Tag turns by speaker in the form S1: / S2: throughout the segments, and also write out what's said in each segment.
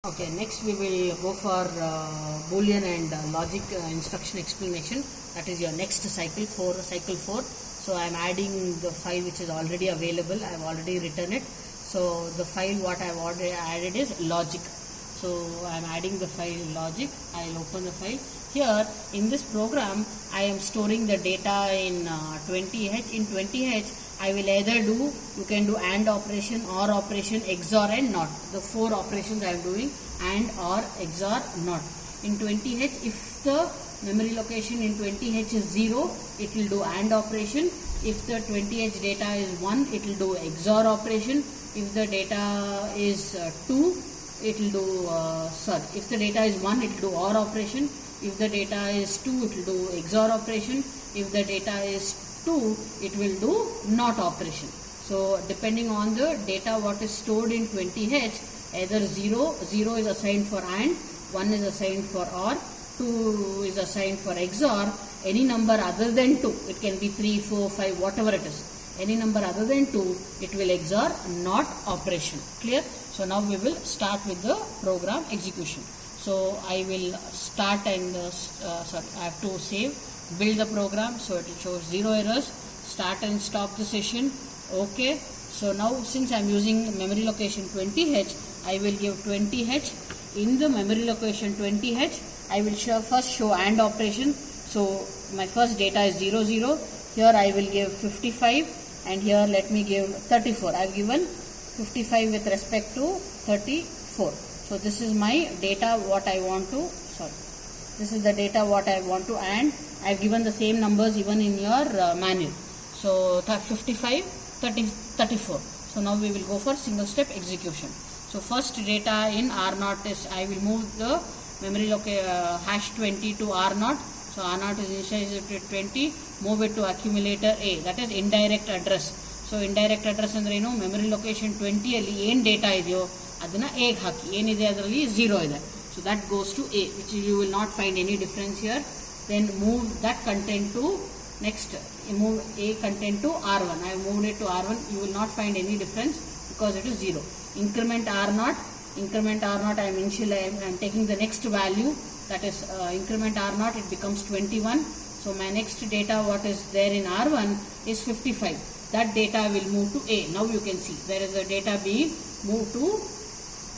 S1: Okay, next we will go for Boolean and logic instruction explanation. That is your next cycle 4. So I am adding the file which is already available. I have already written it. So the file what I have already added is logic. So I am adding the file logic. I will open the file. Here in this program I am storing the data in 20H. In 20H I will either do, you can do AND operation, OR operation, XOR and NOT. The 4 operations I am doing, AND, OR, XOR, NOT. In 20H, if the memory location in 20H is 0, it will do AND operation. If the 20H data is 1, it will do XOR operation. If the data is 2, it will do, if the data is 1, it will do OR operation. If the data is 2, it will do XOR operation. If the data is 2, it will do NOT operation. So depending on the data what is stored in 20H, either 0 is assigned for AND, 1 is assigned for OR, 2 is assigned for XOR, any number other than 2, it can be 3, 4, 5, whatever it is, any number other than 2, it will XOR NOT operation. Clear? So now we will start with the program execution. So I will start and I have to save, build the program, so it will show 0 errors, start and stop the session. Okay, so now since I am using memory location 20H, I will give 20H. In the memory location 20H, I will first show AND operation. So my first data is 0, 0. Here I will give 55 and here let me give 34. I have given 55 with respect to 34. So this is my data what I want to, this is the data what I want to AND. I have given the same numbers even in your manual. So 55, 30, 34. So now we will go for single step execution. So first data in R0 is, I will move the memory hash 20 to R0. So R0 is initialized to 20. Move it to accumulator A. That is indirect address. So indirect address ಅಂದ್ರೆ ಏನು, memory location 20 ಅಲ್ಲಿ ಏನು data ಇದೆಯೋ ಅದನ್ನ A ಗೆ ಹಾಕಿ, ಏನಿದೆ ಅದರಲ್ಲಿ 0 ಇದೆ. So that goes to A, which you will not find any difference here. Then move that content to next, move A content to R1. I have moved it to R1. You will not find any difference because it is 0. Increment R0. Increment R0. I am taking the next value. That is increment R0. It becomes 21. So my next data what is there in R1 is 55. That data will move to A. Now you can see there is a data being moved to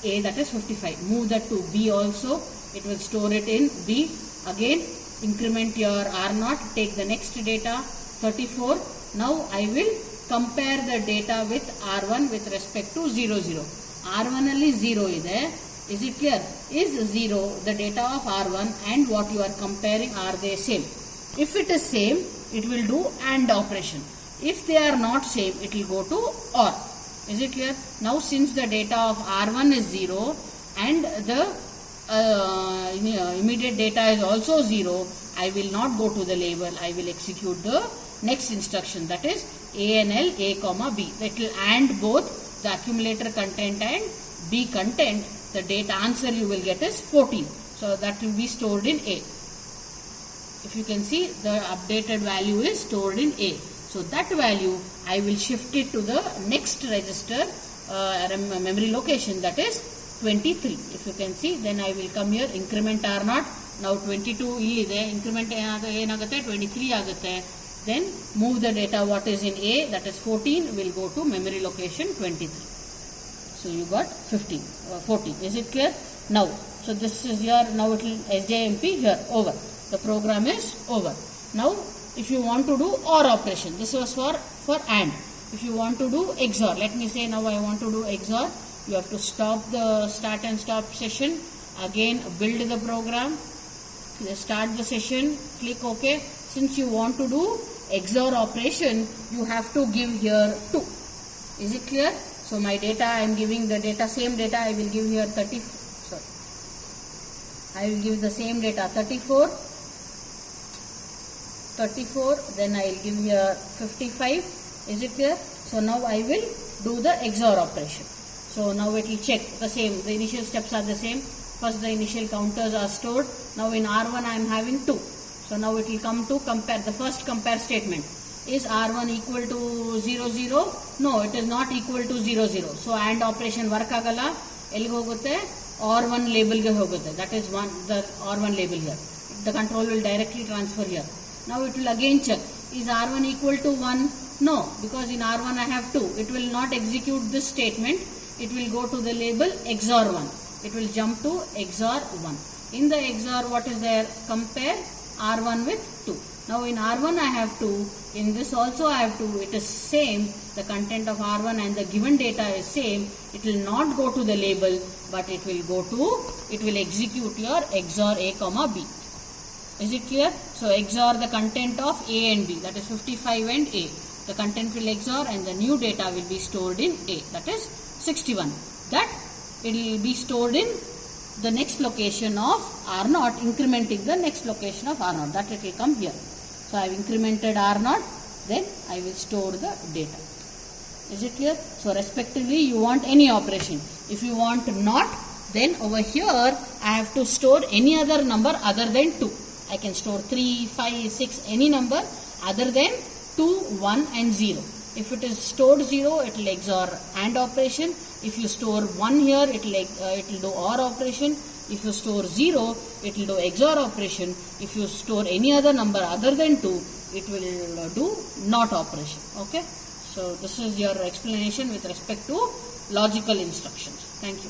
S1: A, that is 55. Move that to B also. It will store it in B. Again increment your R0. Take the next data 34. Now I will compare the data with R1 with respect to 0, 0. R1 ಅಲ್ಲಿ 0 ಇದೆ. Is it clear? Is 0 the data of R1 and what you are comparing, are they same? If it is same, it will do AND operation. If they are not same, it will go to OR. Is it clear? Now since the data of R1 is 0 and the immediate data is also 0, I will not go to the label. I will execute the next instruction, that is ANL A, B. That will AND both the accumulator content and B content. The data answer you will get is 14. So that will be stored in A. If you can see, the updated value is stored in A. So that value I will shift it to the next register memory location, that is 23. If you can see, then I will come here, increment R0. Now 22 illide, increment ಏನಾಗುತ್ತೆ 23 ಆಗುತ್ತೆ. Then move the data what is in A, that is 14, will go to memory location 23. So you got 14. Is it clear? Now, so this is your, now it will SJMP here, over. The program is over. Now if you want to do OR operation, this was for AND. If you want to do XOR, let me say now I want to do XOR. You have to stop the start and stop session. Again build the program, start the session, click OK. Since you want to do XOR operation, you have to give here 2. Is it clear? So my data, I am giving the data, same data I will give here 30. Sorry, I will give the same data 34. Then I will give here 55. Is it clear? So now I will do the XOR operation. So now it will check the same, the initial steps are the same. First the initial counters are stored. Now in R1 I am having 2. So now it will come to compare, the first compare statement. Is R1 equal to 0, 0? No, it is not equal to 0, 0. So AND operation work agala. ಎಲ್ಲಿಗೆ ಹೋಗುತ್ತೆ R1 label ge hoಗುತ್ತೆ. That is the R1 label here. The control will directly transfer here. Now it will again check, is R1 equal to 1? No, because in R1 I have 2. It will not execute this statement. It will go to the label XOR 1. It will jump to XOR 1. In the XOR, what is there? Compare R1 with 2. Now in R1 I have 2, in this also I have 2, it is same, the content of R1 and the given data is same. It will not go to the label, but it will execute your XOR A comma B. Is it clear? So XOR the content of A and B, that is 55 and A. The content will XOR and the new data will be stored in A, that is 61. That it will be stored in the next location of R0, incrementing the next location of R0, that it will come here. So I have incremented R0, then I will store the data. Is it clear? So respectively you want any operation. If you want not, then over here I have to store any other number other than 2. I can store 3, 5, 6, any number other than 2, 1 and 0. If it is stored 0, it will XOR AND operation. If you store 1 here, it will do OR operation. If you store 0, it will do XOR operation. If you store any other number other than 2, it will do NOT operation. Okay. So this is your explanation with respect to logical instructions. Thank you.